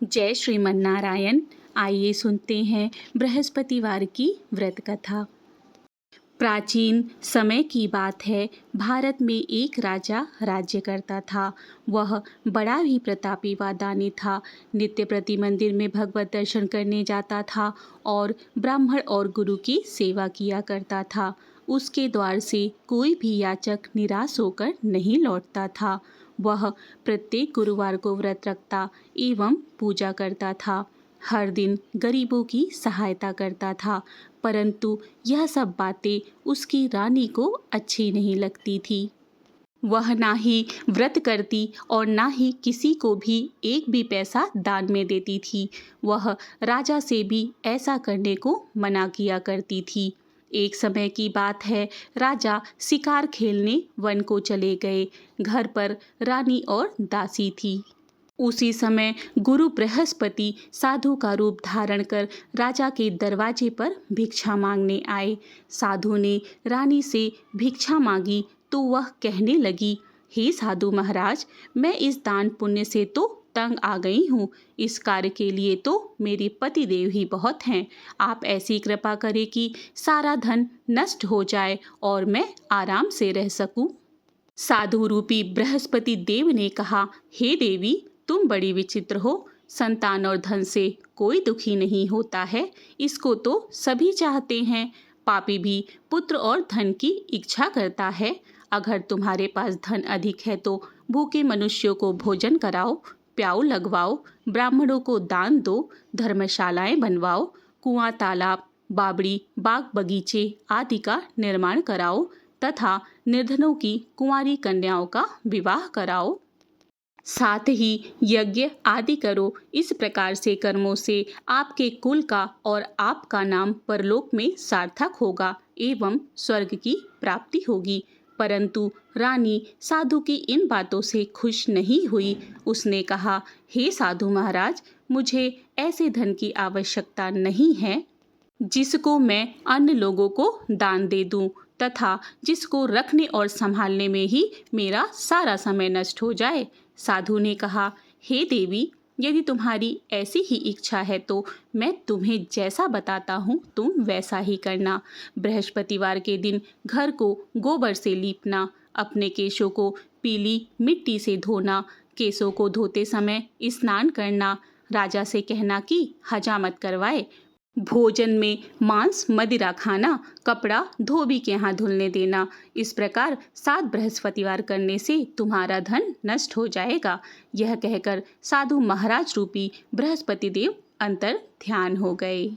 जय श्रीमन नारायण। आइए सुनते हैं बृहस्पतिवार की व्रत कथा। प्राचीन समय की बात है। भारत में एक राजा राज्य करता था। वह बड़ा ही प्रतापी व दानी था। नित्य प्रति मंदिर में भगवत दर्शन करने जाता था और ब्राह्मण और गुरु की सेवा किया करता था। उसके द्वार से कोई भी याचक निराश होकर नहीं लौटता था। वह प्रत्येक गुरुवार को व्रत रखता एवं पूजा करता था। हर दिन गरीबों की सहायता करता था, परंतु यह सब बातें उसकी रानी को अच्छी नहीं लगती थी। वह ना ही व्रत करती और ना ही किसी को भी एक भी पैसा दान में देती थी। वह राजा से भी ऐसा करने को मना किया करती थी। एक समय की बात है, राजा शिकार खेलने वन को चले गए। घर पर रानी और दासी थी। उसी समय गुरु बृहस्पति साधु का रूप धारण कर राजा के दरवाजे पर भिक्षा मांगने आए। साधु ने रानी से भिक्षा मांगी तो वह कहने लगी, हे साधु महाराज, मैं इस दान पुण्य से तो तंग आ गई हूँ। इस कार्य के लिए तो मेरे पति देव ही बहुत हैं। आप ऐसी कृपा करें कि सारा धन नष्ट हो जाए और मैं आराम से रह सकूं। साधु रूपी बृहस्पति देव ने कहा, हे देवी, तुम बड़ी विचित्र हो। संतान और धन से कोई दुखी नहीं होता है, इसको तो सभी चाहते हैं। पापी भी पुत्र और धन की इच्छा करता है। अगर तुम्हारे पास धन अधिक है तो भूखे मनुष्यों को भोजन कराओ, प्याऊ लगवाओ, ब्राह्मणों को दान दो, धर्मशालाएं बनवाओ, कुआं, तालाब, बावड़ी, बाग बगीचे आदि का निर्माण कराओ तथा निर्धनों की कुंवारी कन्याओं का विवाह कराओ। साथ ही यज्ञ आदि करो। इस प्रकार से कर्मों से आपके कुल का और आपका नाम परलोक में सार्थक होगा एवं स्वर्ग की प्राप्ति होगी। परंतु रानी साधु की इन बातों से खुश नहीं हुई। उसने कहा, हे साधु महाराज, मुझे ऐसे धन की आवश्यकता नहीं है जिसको मैं अन्य लोगों को दान दे दूं तथा जिसको रखने और संभालने में ही मेरा सारा समय नष्ट हो जाए। साधु ने कहा, हे देवी, यदि तुम्हारी ऐसी ही इच्छा है तो मैं तुम्हें जैसा बताता हूँ तुम वैसा ही करना। बृहस्पतिवार के दिन घर को गोबर से लीपना, अपने केशों को पीली मिट्टी से धोना, केशों को धोते समय स्नान करना, राजा से कहना कि हजामत करवाए, भोजन में मांस मदिरा खाना, कपड़ा धोबी के यहाँ धुलने देना। इस प्रकार 7 बृहस्पतिवार करने से तुम्हारा धन नष्ट हो जाएगा। यह कहकर साधु महाराज रूपी बृहस्पति देव अंतर ध्यान हो गए।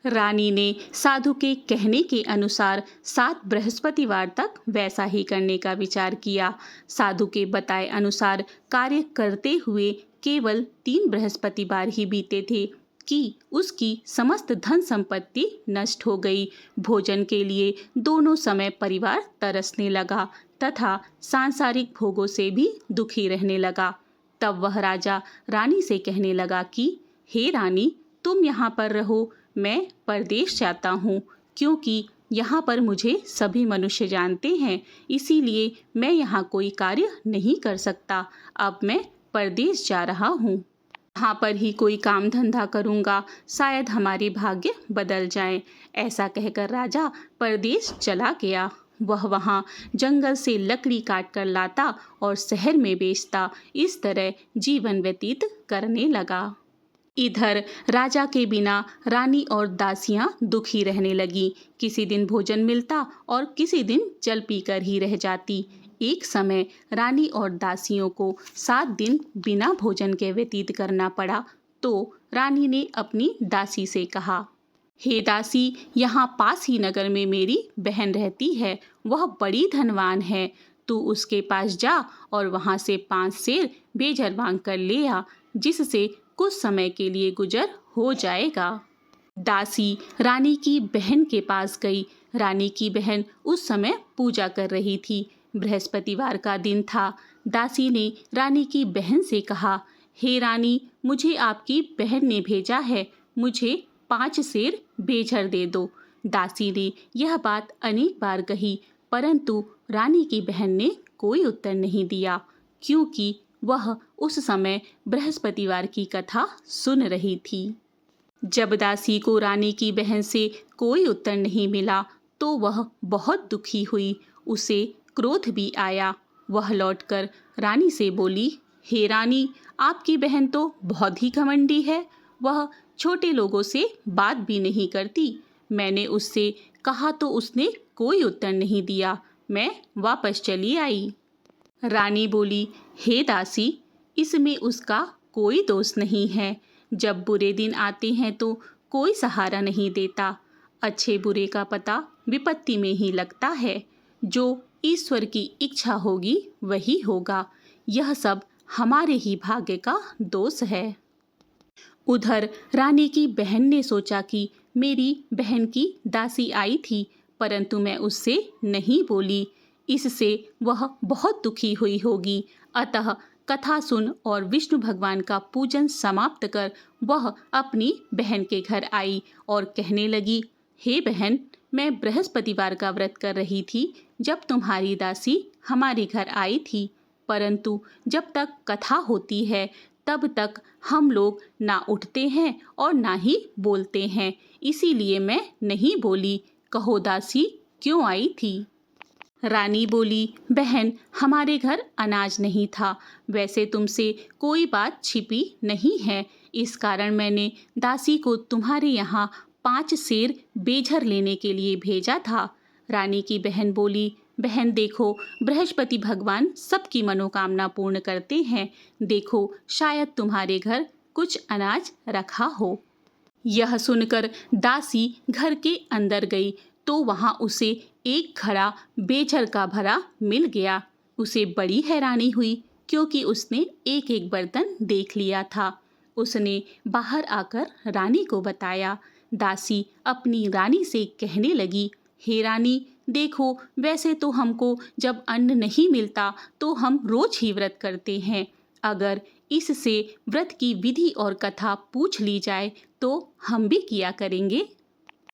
रानी ने साधु के कहने के अनुसार 7 बृहस्पतिवार तक वैसा ही करने का विचार किया। साधु के बताए अनुसार कार्य करते हुए केवल 3 बृहस्पतिवार ही बीते थे कि उसकी समस्त धन संपत्ति नष्ट हो गई। भोजन के लिए दोनों समय परिवार तरसने लगा तथा सांसारिक भोगों से भी दुखी रहने लगा। तब वह राजा रानी से कहने लगा कि हे रानी, तुम यहाँ पर रहो, मैं परदेश जाता हूँ, क्योंकि यहाँ पर मुझे सभी मनुष्य जानते हैं, इसीलिए मैं यहाँ कोई कार्य नहीं कर सकता। अब मैं परदेश जा रहा हूँ। यहाँ पर ही कोई काम धंधा करूँगा, शायद हमारे भाग्य बदल जाएं। ऐसा कहकर राजा परदेश चला गया। वह वहाँ जंगल से लकड़ी काट कर लाता और शहर में बेचता। इस तरह जीवन व्यतीत करने लगा। इधर राजा के बिना रानी और दासियां दुखी रहने लगी। किसी दिन भोजन मिलता और किसी दिन जल पीकर ही रह जाती। एक समय रानी और दासियों को 7 दिन बिना भोजन के व्यतीत करना पड़ा तो रानी ने अपनी दासी से कहा, हे दासी, यहाँ पास ही नगर में मेरी बहन रहती है। वह बड़ी धनवान है। तू उसके पास जा और वहाँ से 5 सेर बेजर मांग कर ले आ, जिससे कुछ समय के लिए गुजर हो जाएगा। दासी रानी की बहन के पास गई। रानी की बहन उस समय पूजा कर रही थी। बृहस्पतिवार का दिन था। दासी ने रानी की बहन से कहा, हे रानी, मुझे आपकी बहन ने भेजा है, मुझे 5 सेर बेझर दे दो। दासी ने यह बात अनेक बार कही, परंतु रानी की बहन ने कोई उत्तर नहीं दिया, क्योंकि वह उस समय बृहस्पतिवार की कथा सुन रही थी। जब दासी को रानी की बहन से कोई उत्तर नहीं मिला तो वह बहुत दुखी हुई। उसे क्रोध भी आया। वह लौटकर रानी से बोली, हे रानी, आपकी बहन तो बहुत ही घमंडी है। वह छोटे लोगों से बात भी नहीं करती। मैंने उससे कहा तो उसने कोई उत्तर नहीं दिया। मैं वापस चली आई। रानी बोली, हे दासी, इसमें उसका कोई दोष नहीं है। जब बुरे दिन आते हैं तो कोई सहारा नहीं देता। अच्छे बुरे का पता विपत्ति में ही लगता है। जो ईश्वर की इच्छा होगी वही होगा। यह सब हमारे ही भाग्य का दोष है। उधर रानी की बहन ने सोचा कि मेरी बहन की दासी आई थी, परंतु मैं उससे नहीं बोली। इससे वह बहुत दुखी हुई होगी। अतः कथा सुन और विष्णु भगवान का पूजन समाप्त कर वह अपनी बहन के घर आई और कहने लगी, हे बहन, मैं बृहस्पतिवार का व्रत कर रही थी जब तुम्हारी दासी हमारे घर आई थी, परंतु जब तक कथा होती है तब तक हम लोग ना उठते हैं और ना ही बोलते हैं, इसीलिए मैं नहीं बोली। कहो दासी, क्यों आई थी? रानी बोली, बहन, हमारे घर अनाज नहीं था। वैसे तुमसे कोई बात छिपी नहीं है, इस कारण मैंने दासी को तुम्हारे यहाँ 5 सेर बेझर लेने के लिए भेजा था। रानी की बहन बोली, बहन देखो, बृहस्पति भगवान सबकी मनोकामना पूर्ण करते हैं। देखो, शायद तुम्हारे घर कुछ अनाज रखा हो। यह सुनकर दासी घर के अंदर गई तो वहां उसे एक घड़ा बेझर का भरा मिल गया। उसे बड़ी हैरानी हुई क्योंकि उसने एक एक बर्तन देख लिया था। उसने बाहर आकर रानी को बताया। दासी अपनी रानी से कहने लगी, हे रानी, देखो, वैसे तो हमको जब अन्न नहीं मिलता तो हम रोज ही व्रत करते हैं। अगर इससे व्रत की विधि और कथा पूछ ली जाए तो हम भी किया करेंगे।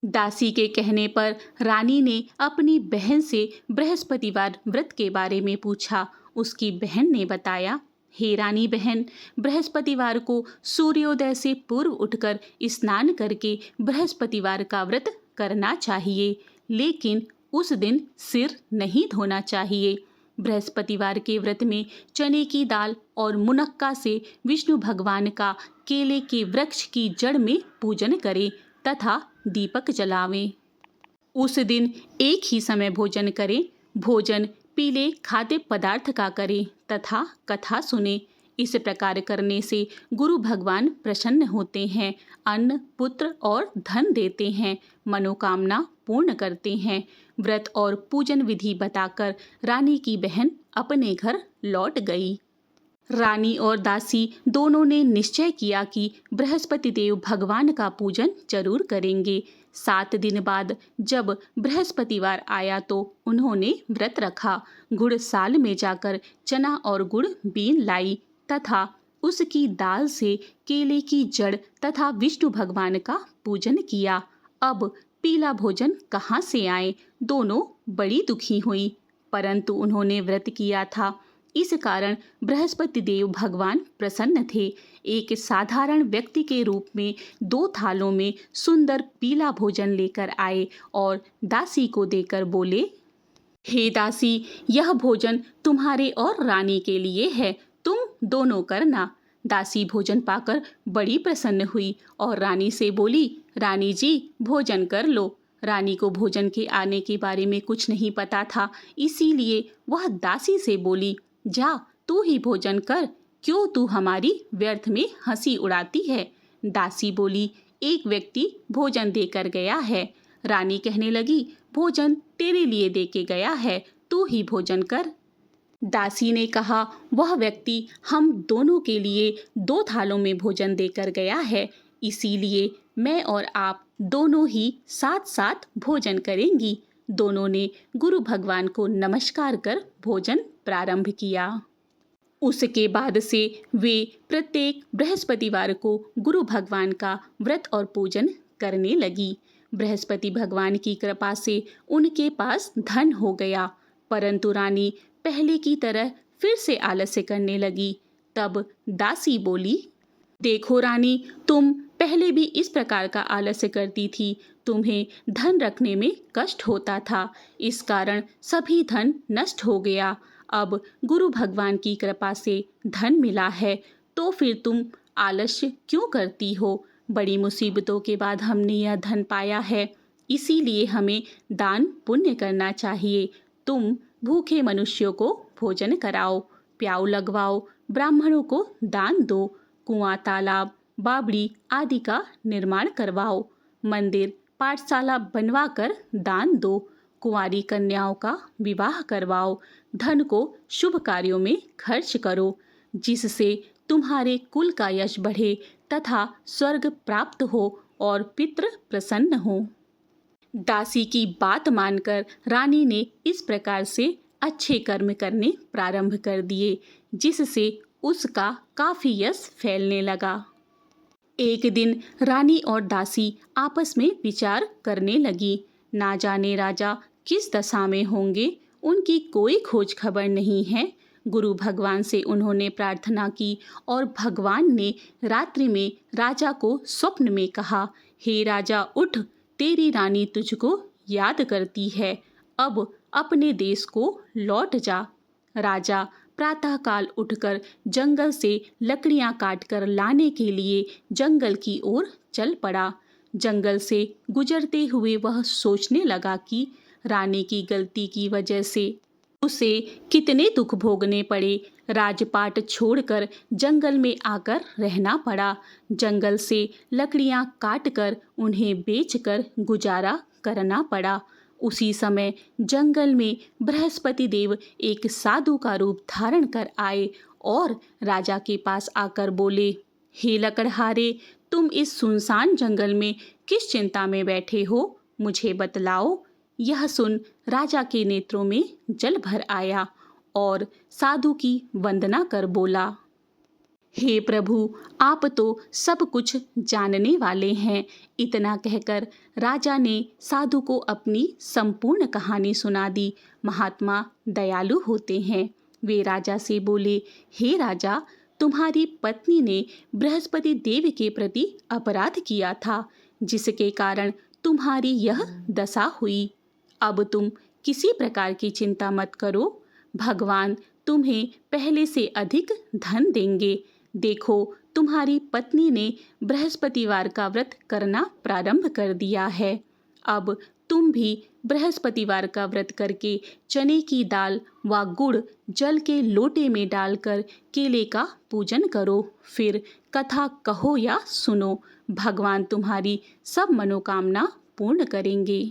दासी के कहने पर रानी ने अपनी बहन से बृहस्पतिवार व्रत के बारे में पूछा। उसकी बहन ने बताया, हे रानी बहन, बृहस्पतिवार को सूर्योदय से पूर्व उठकर स्नान करके बृहस्पतिवार का व्रत करना चाहिए, लेकिन उस दिन सिर नहीं धोना चाहिए। बृहस्पतिवार के व्रत में चने की दाल और मुनक्का से विष्णु भगवान का केले के वृक्ष की जड़ में पूजन करें तथा दीपक जलावें। उस दिन एक ही समय भोजन करें। भोजन पीले खाद्य पदार्थ का करें तथा कथा सुने। इस प्रकार करने से गुरु भगवान प्रसन्न होते हैं, अन्न, पुत्र और धन देते हैं, मनोकामना पूर्ण करते हैं। व्रत और पूजन विधि बताकर रानी की बहन अपने घर लौट गई। रानी और दासी दोनों ने निश्चय किया कि बृहस्पति देव भगवान का पूजन जरूर करेंगे। 7 दिन बाद जब बृहस्पतिवार आया तो उन्होंने व्रत रखा। गुड़साल में जाकर चना और गुड़ बीन लाई तथा उसकी दाल से केले की जड़ तथा विष्णु भगवान का पूजन किया। अब पीला भोजन कहाँ से आए? दोनों बड़ी दुखी हुई, परंतु उन्होंने व्रत किया था, इस कारण बृहस्पति देव भगवान प्रसन्न थे। एक साधारण व्यक्ति के रूप में 2 थालों में सुंदर पीला भोजन लेकर आए और दासी को देकर बोले, हे दासी, यह भोजन तुम्हारे और रानी के लिए है, तुम दोनों करना। दासी भोजन पाकर बड़ी प्रसन्न हुई और रानी से बोली, रानी जी, भोजन कर लो। रानी को भोजन के आने के बारे में कुछ नहीं पता था, इसीलिए वह दासी से बोली, जा, तू ही भोजन कर, क्यों तू हमारी व्यर्थ में हंसी उड़ाती है? दासी बोली, एक व्यक्ति भोजन देकर गया है। रानी कहने लगी, भोजन तेरे लिए देके गया है, तू ही भोजन कर। दासी ने कहा, वह व्यक्ति हम दोनों के लिए 2 थालों में भोजन देकर गया है, इसीलिए मैं और आप दोनों ही साथ साथ भोजन करेंगी। दोनों ने गुरु भगवान को नमस्कार कर भोजन प्रारंभ किया। उसके बाद से वे प्रत्येक बृहस्पतिवार को गुरु भगवान का व्रत और पूजन करने लगी। बृहस्पति भगवान की कृपा से उनके पास धन हो गया, परंतु रानी पहले की तरह फिर से आलस्य करने लगी। तब दासी बोली, देखो रानी, तुम पहले भी इस प्रकार का आलस्य करती थी। तुम्हें धन रखने में कष्ट होता था, इस कारण सभी धन नष्ट हो गया। अब गुरु भगवान की कृपा से धन मिला है, तो फिर तुम आलस्य क्यों करती हो? बड़ी मुसीबतों के बाद हमने यह धन पाया है, इसीलिए हमें दान पुण्य करना चाहिए। तुम भूखे मनुष्यों को भोजन कराओ, प्याऊ लगवाओ, ब्राह्मणों को दान दो, कुआं, तालाब, बावड़ी आदि का निर्माण करवाओ, मंदिर, पाठशाला बनवा कर दान दो, कुंवारी कन्याओं का विवाह करवाओ, धन को शुभ कार्यों में खर्च करो, जिससे तुम्हारे कुल का यश बढ़े तथा स्वर्ग प्राप्त हो और पितृ प्रसन्न हो। दासी की बात मानकर रानी ने इस प्रकार से अच्छे कर्म करने प्रारंभ कर दिए, जिससे उसका काफी यश फैलने लगा। एक दिन रानी और दासी आपस में विचार करने लगी। ना जाने राजा किस दशा में होंगे, उनकी कोई खोज खबर नहीं है। गुरु भगवान से उन्होंने प्रार्थना की और भगवान ने रात्रि में राजा को स्वप्न में कहा, हे राजा उठ, तेरी रानी तुझको याद करती है, अब अपने देश को लौट जा। राजा प्रातःकाल उठकर जंगल से लकड़ियां काटकर लाने के लिए जंगल की ओर चल पड़ा। जंगल से गुजरते हुए वह सोचने लगा कि रानी की गलती की वजह से उसे कितने दुख भोगने पड़े। राजपाट छोड़कर जंगल में आकर रहना पड़ा। जंगल से लकड़ियां काटकर उन्हें बेचकर गुजारा करना पड़ा। उसी समय जंगल में बृहस्पति देव एक साधु का रूप धारण कर आए और राजा के पास आकर बोले, हे लकड़हारे, तुम इस सुनसान जंगल में किस चिंता में बैठे हो, मुझे बतलाओ। यह सुन राजा के नेत्रों में जल भर आया और साधु की वंदना कर बोला, हे प्रभु, आप तो सब कुछ जानने वाले हैं। इतना कहकर राजा ने साधु को अपनी संपूर्ण कहानी सुना दी। महात्मा दयालु होते हैं। वे राजा से बोले, हे राजा, तुम्हारी पत्नी ने बृहस्पति देव के प्रति अपराध किया था, जिसके कारण तुम्हारी यह दशा हुई। अब तुम किसी प्रकार की चिंता मत करो, भगवान तुम्हें पहले से अधिक धन देंगे। देखो, तुम्हारी पत्नी ने बृहस्पतिवार का व्रत करना प्रारंभ कर दिया है। अब तुम भी बृहस्पतिवार का व्रत करके चने की दाल व गुड़ जल के लोटे में डालकर केले का पूजन करो। फिर कथा कहो या सुनो, भगवान तुम्हारी सब मनोकामना पूर्ण करेंगे।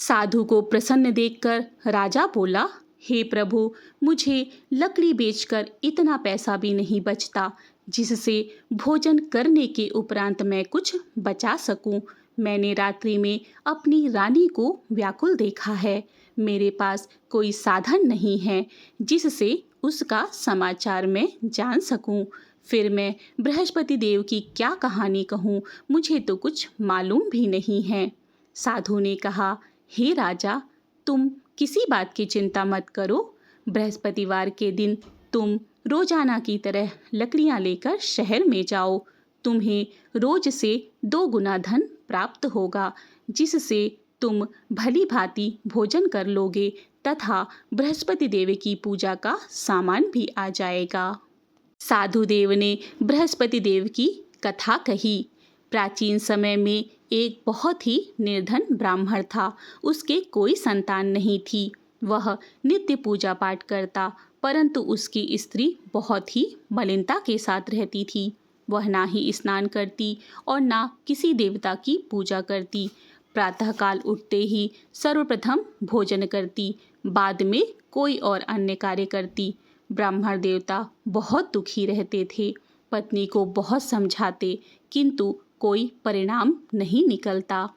साधु को प्रसन्न देखकर राजा बोला, हे प्रभु, मुझे लकड़ी बेचकर इतना पैसा भी नहीं बचता जिससे भोजन करने के उपरांत मैं कुछ बचा सकूं। मैंने रात्रि में अपनी रानी को व्याकुल देखा है। मेरे पास कोई साधन नहीं है जिससे उसका समाचार मैं जान सकूं। फिर मैं बृहस्पति देव की क्या कहानी कहूं, मुझे तो कुछ मालूम भी नहीं है। साधु ने कहा, हे राजा, तुम किसी बात की चिंता मत करो। बृहस्पतिवार के दिन तुम रोजाना की तरह लकड़ियां लेकर शहर में जाओ। तुम्हें रोज से 2 गुना धन प्राप्त होगा, जिससे तुम भली भांति भोजन कर लोगे तथा बृहस्पति देव की पूजा का सामान भी आ जाएगा। साधु देव ने बृहस्पति देव की कथा कही। प्राचीन समय में एक बहुत ही निर्धन ब्राह्मण था। उसके कोई संतान नहीं थी। वह नित्य पूजा पाठ करता, परंतु उसकी स्त्री बहुत ही मलिनता के साथ रहती थी। वह ना ही स्नान करती और ना किसी देवता की पूजा करती। प्रातःकाल उठते ही सर्वप्रथम भोजन करती, बाद में कोई और अन्य कार्य करती। ब्राह्मण देवता बहुत दुखी रहते थे। पत्नी को बहुत समझाते, किंतु कोई परिणाम नहीं निकलता।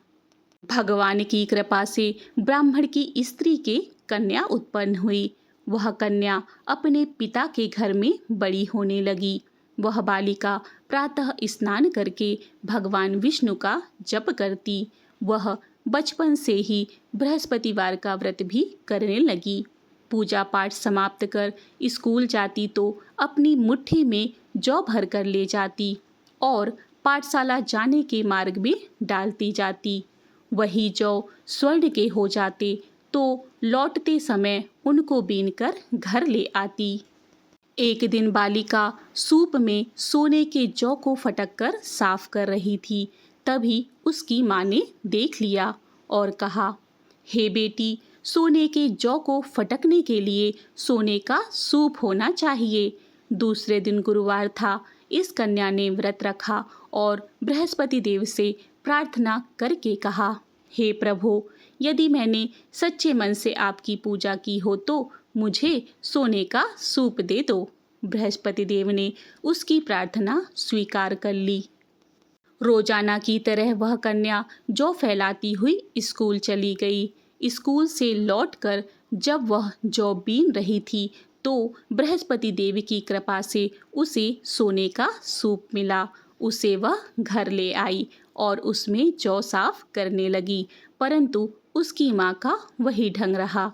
भगवान की कृपा से ब्राह्मण की स्त्री के कन्या उत्पन्न हुई। वह कन्या अपने पिता के घर में बड़ी होने लगी। वह बालिका प्रातः स्नान करके भगवान विष्णु का जप करती। वह बचपन से ही बृहस्पतिवार का व्रत भी करने लगी। पूजा पाठ समाप्त कर स्कूल जाती तो अपनी मुट्ठी में जौ भर कर ले जाती और पाठशाला जाने के मार्ग में डालती जाती। वही जौ स्वर्ण के हो जाते तो लौटते समय उनको बीनकर घर ले आती। एक दिन बालिका सूप में सोने के जौ को फटक कर साफ कर रही थी। तभी उसकी माँ ने देख लिया और कहा, हे बेटी, सोने के जौ को फटकने के लिए सोने का सूप होना चाहिए। दूसरे दिन गुरुवार था। इस कन्या ने व्रत रखा और बृहस्पति देव से प्रार्थना करके कहा, हे प्रभु, यदि मैंने सच्चे मन से आपकी पूजा की हो तो मुझे सोने का सूप दे दो। बृहस्पति देव ने उसकी प्रार्थना स्वीकार कर ली। रोजाना की तरह वह कन्या जौ फैलाती हुई स्कूल चली गई। स्कूल से लौटकर जब वह जौ बीन रही थी तो बृहस्पति देव की कृपा से उसे सोने का सूप मिला। उसे वह घर ले आई और उसमें जौ साफ करने लगी, परंतु उसकी माँ का वही ढंग रहा।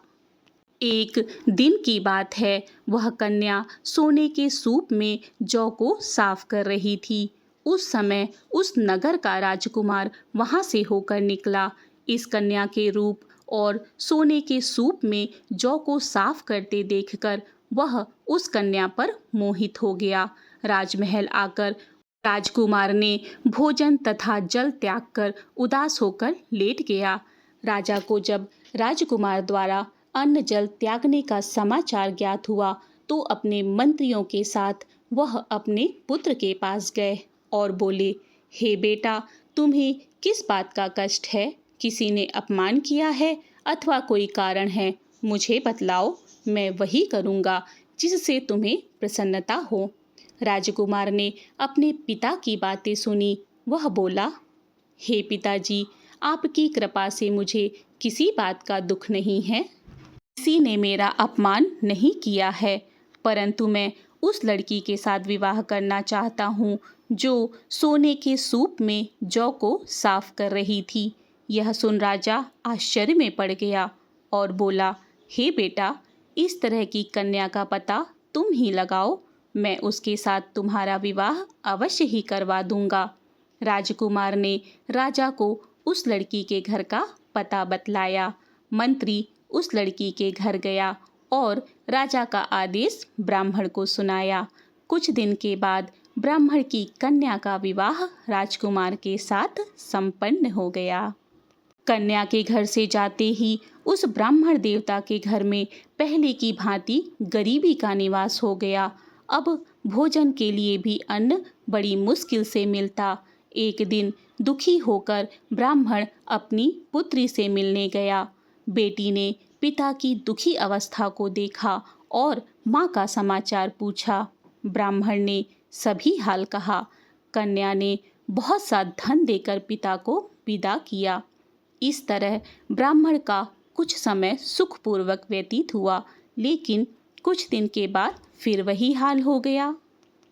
एक दिन की बात है, वह कन्या सोने के सूप में जौ को साफ कर रही थी। उस समय उस नगर का राजकुमार वहां से होकर निकला। इस कन्या के रूप और सोने के सूप में जौ को साफ करते देखकर वह उस कन्या पर मोहित हो गया। राजमहल आकर राजकुमार ने भोजन तथा जल त्याग कर उदास होकर लेट गया। राजा को जब राजकुमार द्वारा अन्न जल त्यागने का समाचार ज्ञात हुआ तो अपने मंत्रियों के साथ वह अपने पुत्र के पास गए और बोले, हे बेटा, तुम्हें किस बात का कष्ट है? किसी ने अपमान किया है अथवा कोई कारण है? मुझे बतलाओ, मैं वही करूँगा जिससे तुम्हें प्रसन्नता हो। राजकुमार ने अपने पिता की बातें सुनी। वह बोला, हे पिताजी, आपकी कृपा से मुझे किसी बात का दुख नहीं है। किसी ने मेरा अपमान नहीं किया है, परंतु मैं उस लड़की के साथ विवाह करना चाहता हूँ जो सोने के सूप में जौ को साफ कर रही थी। यह सुन राजा आश्चर्य में पड़ गया और बोला, हे बेटा, इस तरह की कन्या का पता तुम ही लगाओ, मैं उसके साथ तुम्हारा विवाह अवश्य ही करवा दूंगा। राजकुमार ने राजा को उस लड़की के घर का पता बतलाया। मंत्री उस लड़की के घर गया और राजा का आदेश ब्राह्मण को सुनाया। कुछ दिन के बाद ब्राह्मण की कन्या का विवाह राजकुमार के साथ संपन्न हो गया। कन्या के घर से जाते ही उस ब्राह्मण देवता के घर में पहले की भांति गरीबी का निवास हो गया। अब भोजन के लिए भी अन्न बड़ी मुश्किल से मिलता। एक दिन दुखी होकर ब्राह्मण अपनी पुत्री से मिलने गया। बेटी ने पिता की दुखी अवस्था को देखा और माँ का समाचार पूछा। ब्राह्मण ने सभी हाल कहा। कन्या ने बहुत सा धन देकर पिता को विदा किया। इस तरह ब्राह्मण का कुछ समय सुखपूर्वक व्यतीत हुआ, लेकिन कुछ दिन के बाद फिर वही हाल हो गया।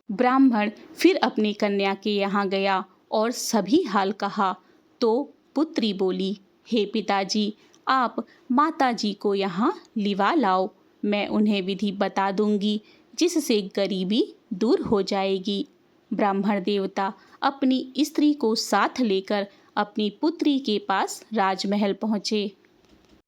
ब्राह्मण फिर अपनी कन्या के यहाँ गया और सभी हाल कहा तो पुत्री बोली, हे पिताजी, आप माताजी को यहाँ लिवा लाओ, मैं उन्हें विधि बता दूंगी जिससे गरीबी दूर हो जाएगी। ब्राह्मण देवता अपनी स्त्री को साथ लेकर अपनी पुत्री के पास राजमहल पहुँचे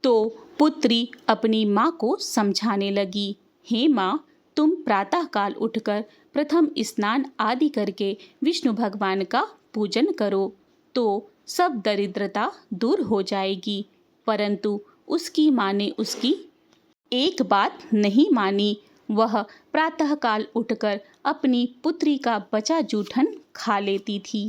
तो पुत्री अपनी माँ को समझाने लगी, हे माँ, तुम प्रातःकाल उठकर प्रथम स्नान आदि करके विष्णु भगवान का पूजन करो तो सब दरिद्रता दूर हो जाएगी। परंतु उसकी माँ ने उसकी एक बात नहीं मानी। वह प्रातःकाल उठकर अपनी पुत्री का बचा जूठन खा लेती थी।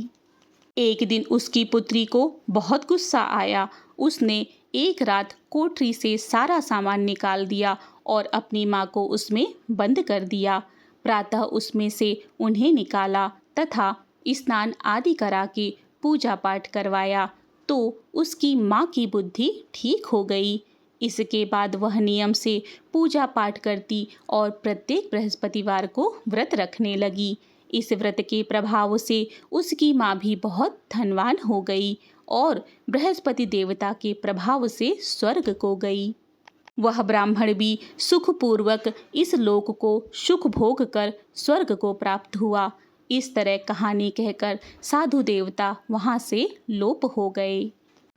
एक दिन उसकी पुत्री को बहुत गुस्सा आया। उसने एक रात कोठरी से सारा सामान निकाल दिया और अपनी माँ को उसमें बंद कर दिया। प्रातः उसमें से उन्हें निकाला तथा स्नान आदि करा के पूजा पाठ करवाया तो उसकी माँ की बुद्धि ठीक हो गई। इसके बाद वह नियम से पूजा पाठ करती और प्रत्येक बृहस्पतिवार को व्रत रखने लगी। इस व्रत के प्रभाव से उसकी माँ भी बहुत धनवान हो गई और बृहस्पति देवता के प्रभाव से स्वर्ग को गई। वह ब्राह्मण भी सुखपूर्वक इस लोक को सुख भोग कर स्वर्ग को प्राप्त हुआ। इस तरह कहानी कहकर साधु देवता वहाँ से लोप हो गए।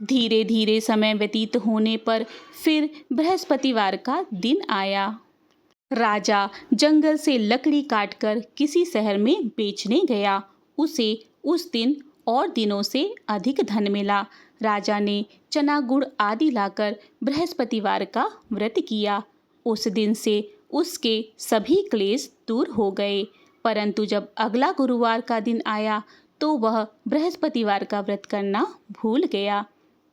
धीरे धीरे समय व्यतीत होने पर फिर बृहस्पतिवार का दिन आया। राजा जंगल से लकड़ी काटकर किसी शहर में बेचने गया। उसे उस दिन और दिनों से अधिक धन मिला। राजा ने चना गुड़ आदि लाकर बृहस्पतिवार का व्रत किया। उस दिन से उसके सभी क्लेश दूर हो गए। परंतु जब अगला गुरुवार का दिन आया तो वह बृहस्पतिवार का व्रत करना भूल गया।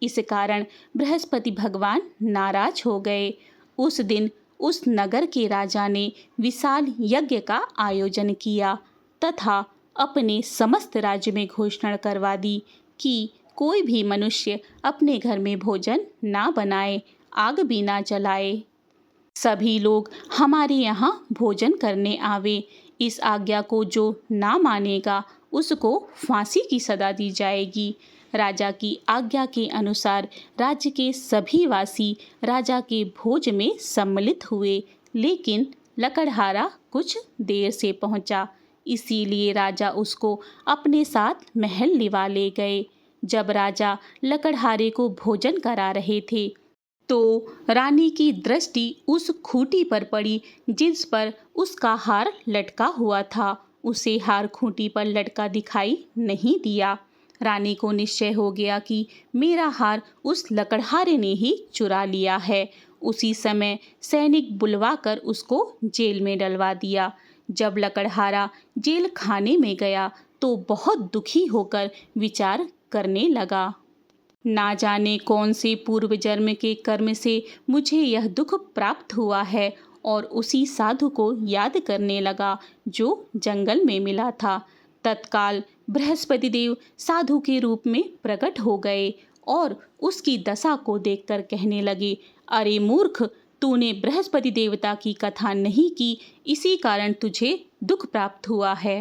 इस कारण बृहस्पति भगवान नाराज हो गए। उस दिन उस नगर के राजा ने विशाल यज्ञ का आयोजन किया तथा अपने समस्त राज्य में घोषणा करवा दी कि कोई भी मनुष्य अपने घर में भोजन ना बनाए, आग भी ना जलाए। सभी लोग हमारे यहाँ भोजन करने आवे। इस आज्ञा को जो ना मानेगा उसको फांसी की सजा दी जाएगी। राजा की आज्ञा के अनुसार राज्य के सभी वासी राजा के भोज में सम्मिलित हुए, लेकिन लकड़हारा कुछ देर से पहुंचा, इसीलिए राजा उसको अपने साथ महल लिवा ले गए। जब राजा लकड़हारे को भोजन करा रहे थे तो रानी की दृष्टि उस खूंटी पर पड़ी जिस पर उसका हार लटका हुआ था। उसे हार खूंटी पर लटका दिखाई नहीं दिया। रानी को निश्चय हो गया कि मेरा हार उस लकड़हारे ने ही चुरा लिया है। उसी समय सैनिक बुलवाकर उसको जेल में डलवा दिया। जब लकड़हारा जेल खाने में गया तो बहुत दुखी होकर विचार करने लगा। ना जाने कौन से पूर्व जन्म के कर्म से मुझे यह दुख प्राप्त हुआ है, और उसी साधु को याद करने लगा जो जंगल में मिला था। तत्काल बृहस्पति देव साधु के रूप में प्रकट हो गए और उसकी दशा को देखकर कहने लगे, अरे मूर्ख, तूने बृहस्पति देवता की कथा नहीं की, इसी कारण तुझे दुख प्राप्त हुआ है।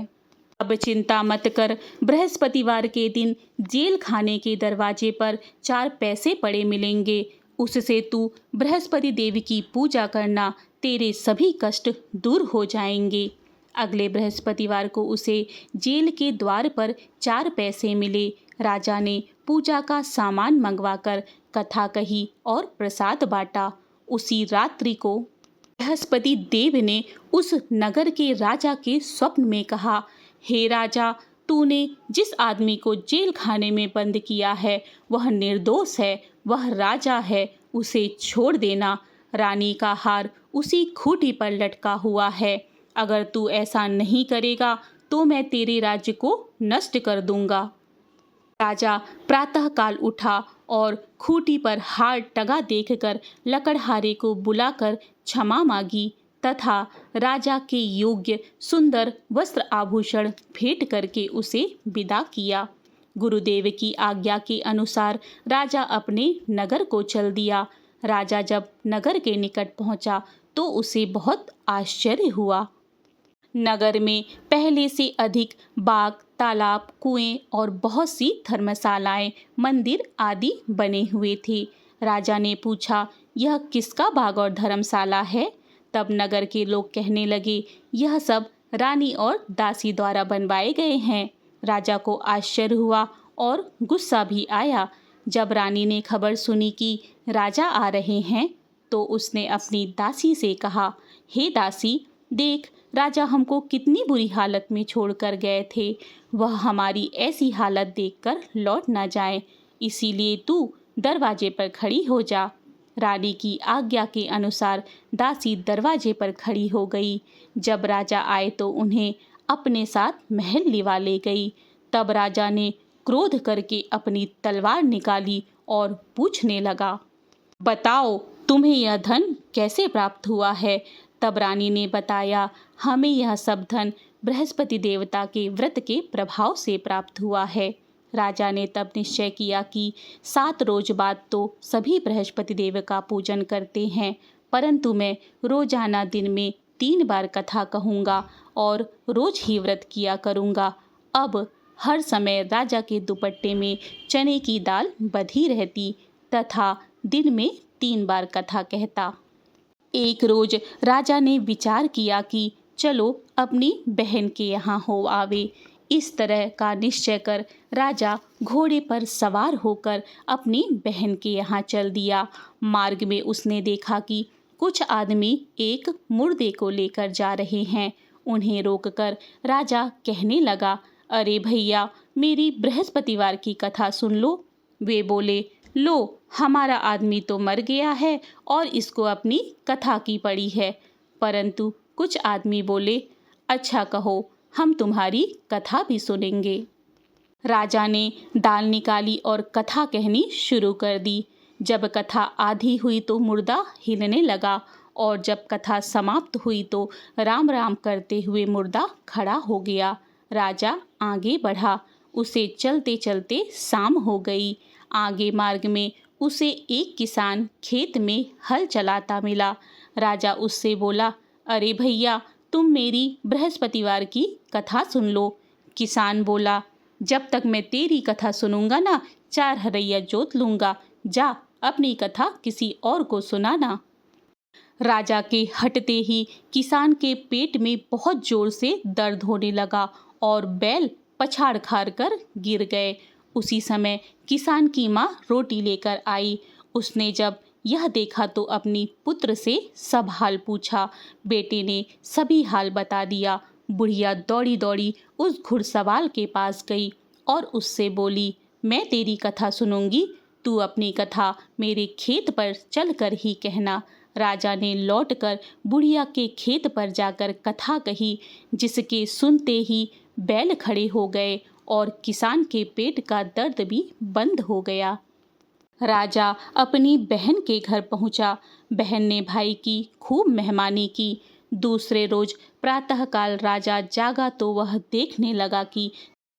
अब चिंता मत कर। बृहस्पतिवार के दिन जेल खाने के दरवाजे पर 4 पैसे पड़े मिलेंगे। उससे तू बृहस्पति देव की पूजा करना, तेरे सभी कष्ट दूर हो जाएंगे। अगले बृहस्पतिवार को उसे जेल के द्वार पर 4 पैसे मिले। राजा ने पूजा का सामान मंगवाकर कथा कही और प्रसाद बांटा। उसी रात्रि को बृहस्पति देव ने उस नगर के राजा के स्वप्न में कहा, हे राजा, तूने जिस आदमी को जेल खाने में बंद किया है वह निर्दोष है, वह राजा है, उसे छोड़ देना। रानी का हार उसी खूंटी पर लटका हुआ है। अगर तू ऐसा नहीं करेगा तो मैं तेरे राज्य को नष्ट कर दूंगा। राजा प्रातःकाल उठा और खूंटी पर हार टंगा देखकर लकड़हारे को बुलाकर क्षमा मांगी तथा राजा के योग्य सुंदर वस्त्र आभूषण भेंट करके उसे विदा किया। गुरुदेव की आज्ञा के अनुसार राजा अपने नगर को चल दिया। राजा जब नगर के निकट पहुंचा तो उसे बहुत आश्चर्य हुआ। नगर में पहले से अधिक बाग, तालाब, कुएं और बहुत सी धर्मशालाएं, मंदिर आदि बने हुए थे। राजा ने पूछा, यह किसका बाग और धर्मशाला है? तब नगर के लोग कहने लगे, यह सब रानी और दासी द्वारा बनवाए गए हैं। राजा को आश्चर्य हुआ और गुस्सा भी आया। जब रानी ने खबर सुनी कि राजा आ रहे हैं तो उसने अपनी दासी से कहा, हे दासी, देख, राजा हमको कितनी बुरी हालत में छोड़कर गए थे। वह हमारी ऐसी हालत देखकर लौट ना जाए, इसीलिए तू दरवाजे पर खड़ी हो जा। रानी की आज्ञा के अनुसार दासी दरवाजे पर खड़ी हो गई। जब राजा आए तो उन्हें अपने साथ महल लिवा ले गई। तब राजा ने क्रोध करके अपनी तलवार निकाली और पूछने लगा, बताओ, तुम्हें यह धन कैसे प्राप्त हुआ है? तब रानी ने बताया, हमें यह सब धन बृहस्पति देवता के व्रत के प्रभाव से प्राप्त हुआ है। राजा ने तब निश्चय किया कि 7 रोज बाद तो सभी बृहस्पति देव का पूजन करते हैं, परंतु मैं रोजाना दिन में 3 बार कथा कहूँगा और रोज ही व्रत किया करूँगा। अब हर समय राजा के दुपट्टे में चने की दाल बधी रहती तथा दिन में 3 बार कथा कहता। एक रोज राजा ने विचार किया कि चलो अपनी बहन के यहाँ हो आवे। इस तरह का निश्चय कर राजा घोड़े पर सवार होकर अपनी बहन के यहाँ चल दिया। मार्ग में उसने देखा कि कुछ आदमी एक मुर्दे को लेकर जा रहे हैं। उन्हें रोककर राजा कहने लगा, अरे भैया, मेरी बृहस्पतिवार की कथा सुन लो। वे बोले, लो, हमारा आदमी तो मर गया है और इसको अपनी कथा की पड़ी है। परंतु कुछ आदमी बोले, अच्छा कहो, हम तुम्हारी कथा भी सुनेंगे। राजा ने दाल निकाली और कथा कहनी शुरू कर दी। जब कथा आधी हुई तो मुर्दा हिलने लगा और जब कथा समाप्त हुई तो राम राम करते हुए मुर्दा खड़ा हो गया। राजा आगे बढ़ा। उसे चलते चलते शाम हो गई। आगे मार्ग में उसे एक किसान खेत में हल चलाता मिला। राजा उससे बोला, अरे भैया, तुम मेरी बृहस्पतिवार की कथा सुन लो। किसान बोला, जब तक मैं तेरी कथा सुनूंगा ना, 4 हरैया जोत लूंगा। जा, अपनी कथा किसी और को सुनाना। राजा के हटते ही किसान के पेट में बहुत जोर से दर्द होने लगा और बैल पछाड़ खार कर गिर गए। उसी समय किसान की माँ रोटी लेकर आई। उसने जब यह देखा तो अपनी पुत्र से सब हाल पूछा। बेटे ने सभी हाल बता दिया। बुढ़िया दौड़ी दौड़ी उस घुड़सवार के पास गई और उससे बोली, मैं तेरी कथा सुनूंगी, तू अपनी कथा मेरे खेत पर चलकर ही कहना। राजा ने लौटकर बुढ़िया के खेत पर जाकर कथा कही, जिसके सुनते ही बैल खड़े हो गए और किसान के पेट का दर्द भी बंद हो गया। राजा अपनी बहन के घर पहुंचा। बहन ने भाई की खूब मेहमानी की। दूसरे रोज प्रातःकाल राजा जागा तो वह देखने लगा कि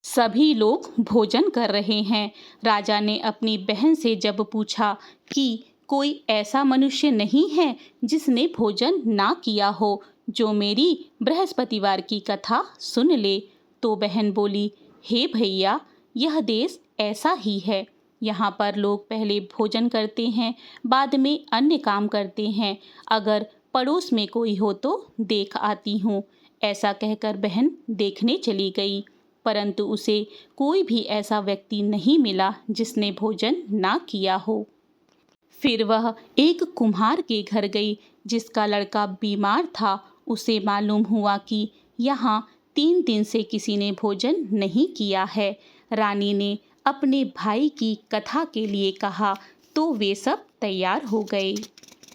सभी लोग भोजन कर रहे हैं। राजा ने अपनी बहन से जब पूछा कि कोई ऐसा मनुष्य नहीं है जिसने भोजन ना किया हो, जो मेरी बृहस्पतिवार की कथा सुन ले, तो बहन बोली, हे भैया, यह देश ऐसा ही है। यहाँ पर लोग पहले भोजन करते हैं, बाद में अन्य काम करते हैं। अगर पड़ोस में कोई हो तो देख आती हूँ। ऐसा कहकर बहन देखने चली गई, परंतु उसे कोई भी ऐसा व्यक्ति नहीं मिला जिसने भोजन ना किया हो। फिर वह एक कुम्हार के घर गई, जिसका लड़का बीमार था। उसे मालूम हुआ कि यहाँ 3 दिन से किसी ने भोजन नहीं किया है। रानी ने अपने भाई की कथा के लिए कहा तो वे सब तैयार हो गए।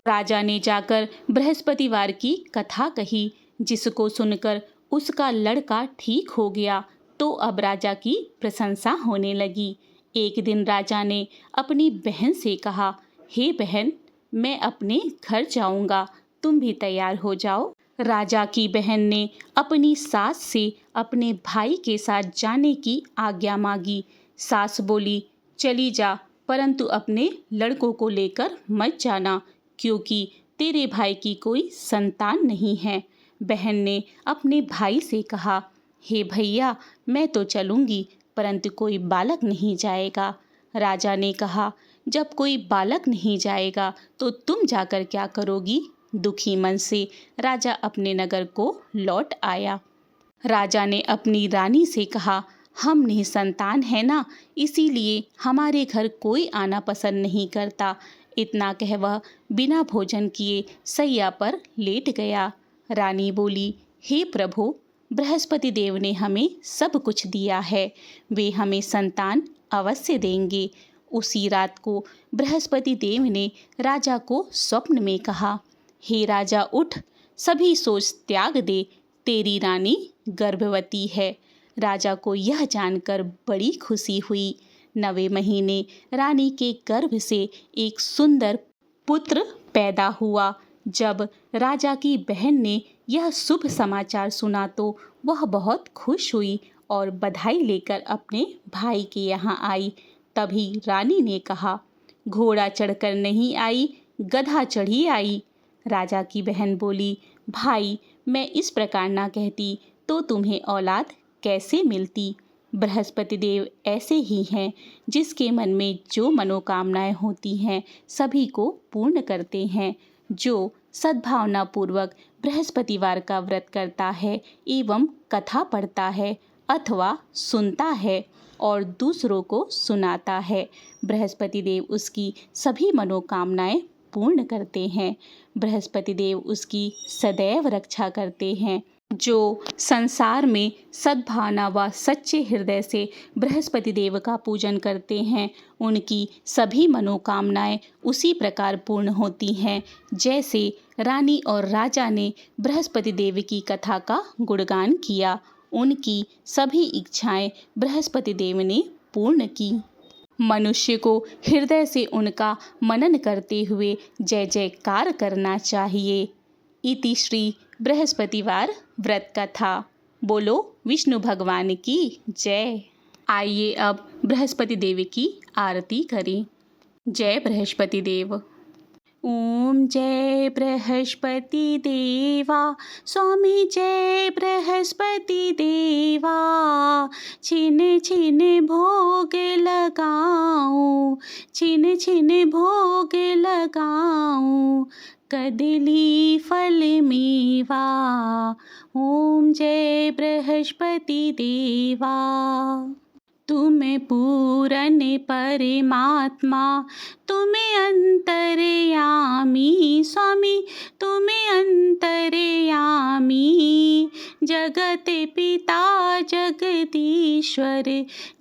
राजा ने जाकर बृहस्पतिवार की कथा कही, जिसको सुनकर उसका लड़का ठीक हो गया। तो अब राजा की प्रशंसा होने लगी। एक दिन राजा ने अपनी बहन से कहा, हे बहन, मैं अपने घर जाऊंगा, तुम भी तैयार हो जाओ। राजा की बहन ने अपनी सास से अपने भाई के साथ जाने की आज्ञा मांगी। सास बोली, चली जा, परंतु अपने लड़कों को लेकर मत जाना, क्योंकि तेरे भाई की कोई संतान नहीं है। बहन ने अपने भाई से कहा, हे भैया, मैं तो चलूंगी, परंतु कोई बालक नहीं जाएगा। राजा ने कहा, जब कोई बालक नहीं जाएगा तो तुम जाकर क्या करोगी? दुखी मन से राजा अपने नगर को लौट आया। राजा ने अपनी रानी से कहा, हम निसंतान है ना, इसीलिए हमारे घर कोई आना पसंद नहीं करता। इतना कह वह बिना भोजन किए सैया पर लेट गया। रानी बोली, हे प्रभु, बृहस्पति देव ने हमें सब कुछ दिया है, वे हमें संतान अवश्य देंगे। उसी रात को बृहस्पति देव ने राजा को स्वप्न में कहा, हे राजा, उठ, सभी सोच त्याग दे, तेरी रानी गर्भवती है। राजा को यह जानकर बड़ी खुशी हुई। 9वें महीने रानी के गर्भ से एक सुंदर पुत्र पैदा हुआ। जब राजा की बहन ने यह शुभ समाचार सुना तो वह बहुत खुश हुई और बधाई लेकर अपने भाई के यहाँ आई। तभी रानी ने कहा, घोड़ा चढ़कर नहीं आई, गधा चढ़ी आई। राजा की बहन बोली, भाई, मैं इस प्रकार ना कहती तो तुम्हें औलाद कैसे मिलती? बृहस्पति देव ऐसे ही हैं, जिसके मन में जो मनोकामनाएं होती हैं सभी को पूर्ण करते हैं। जो सद्भावना पूर्वक बृहस्पतिवार का व्रत करता है एवं कथा पढ़ता है अथवा सुनता है और दूसरों को सुनाता है, बृहस्पति देव उसकी सभी मनोकामनाएं पूर्ण करते हैं। बृहस्पति देव उसकी सदैव रक्षा करते हैं। जो संसार में सद्भावना व सच्चे हृदय से बृहस्पति देव का पूजन करते हैं, उनकी सभी मनोकामनाएं उसी प्रकार पूर्ण होती हैं जैसे रानी और राजा ने बृहस्पति देव की कथा का गुणगान किया। उनकी सभी इच्छाएं बृहस्पति देव ने पूर्ण की। मनुष्य को हृदय से उनका मनन करते हुए जय जयकार करना चाहिए। इति श्री बृहस्पतिवार व्रत कथा। बोलो विष्णु भगवान की जय। आइए अब बृहस्पति देव की आरती करें। जय बृहस्पति देव। ओम जय बृहस्पति देवा, स्वामी जय बृहस्पति देवा। छिन छिन भोग लगाऊं, छिन छिन भोग लगाऊं, कदली फल मेवा। ओम जय बृहस्पति देवा। तुम पूरन परमात्मा, तुम अंतर्यामी, स्वामी तुम अंतर्यामी। जगत पिता जगदीश्वर,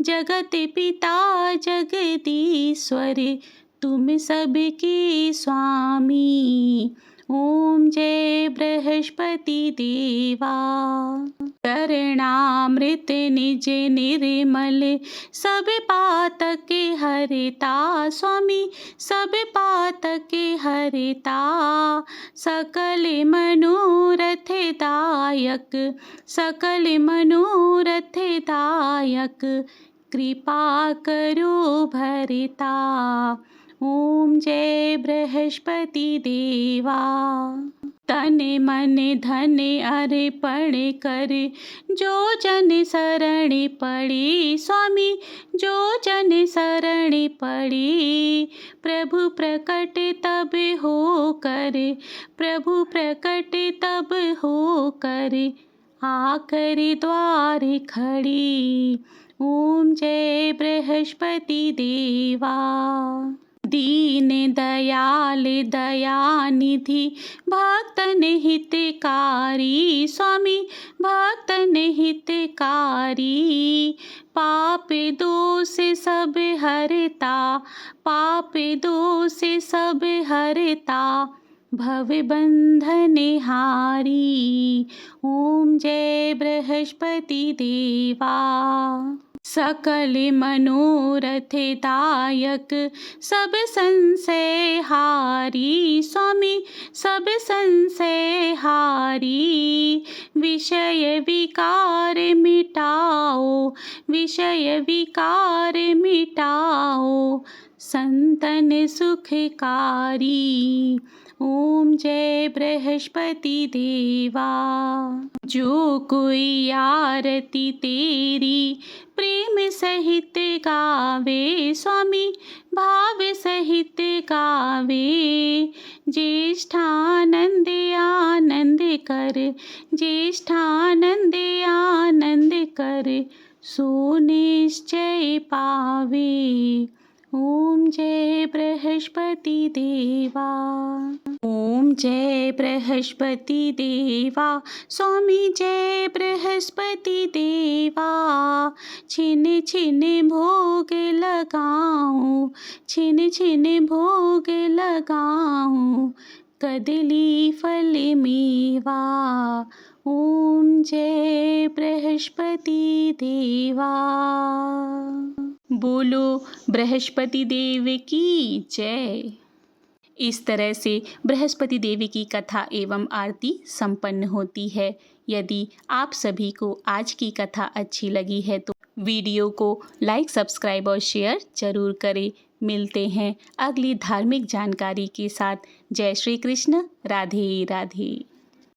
जगत पिता जगदीश्वर, तुम सबके स्वामी। ओम जय बृहस्पति देवा। करणामृत निज निर्मल, सब पातक हरता, स्वामी सब पातक हरता। सकल मनोरथ दायक, सकल मनोरथ दायक, कृपा करो भरता। ओम जय बृहस्पति देवा। तन मन धन अर्पण कर, जो जन शरण पड़े, स्वामी जो जन शरण पड़े। प्रभु प्रकट तब हो कर, प्रभु प्रकट तब हो कर, आकर द्वार खड़ी। ओम जय बृहस्पति देवा। दीन दयाल दयानिधि, भक्तन हितकारी, स्वामी भक्तन हितकारी। पाप दोष सब हरता, पाप दोष सब हरता, भव बंधन हारी। ओम जय बृहस्पति देवा। सकल मनोरथ दायक, सब संशय हारी, स्वामी सब संशय हारी। विषय विकार मिटाओ, विषय विकार मिटाओ, संतन सुखकारी। ओम जय बृहस्पति देवा। जो कोई आरती तेरी प्रेम सहित गावे, स्वामी भाव सहित गावे। ज्येष्ठानंद आनंद कर, ज्येष्ठानंद आनंद कर, सो निश्चय पावे। ओम जय बृहस्पति देवा। ओम जय बृहस्पति देवा, स्वामी जय बृहस्पति देवा। छिन छिन भोग लगाऊं, छिन छिन भोग लगाऊं, कदली फल मेवा। ओम जय बृहस्पति देवा। बोलो बृहस्पति देव की जय। इस तरह से बृहस्पति देवी की कथा एवं आरती संपन्न होती है। यदि आप सभी को आज की कथा अच्छी लगी है तो वीडियो को लाइक, सब्सक्राइब और शेयर जरूर करें। मिलते हैं अगली धार्मिक जानकारी के साथ। जय श्री कृष्ण। राधे राधे।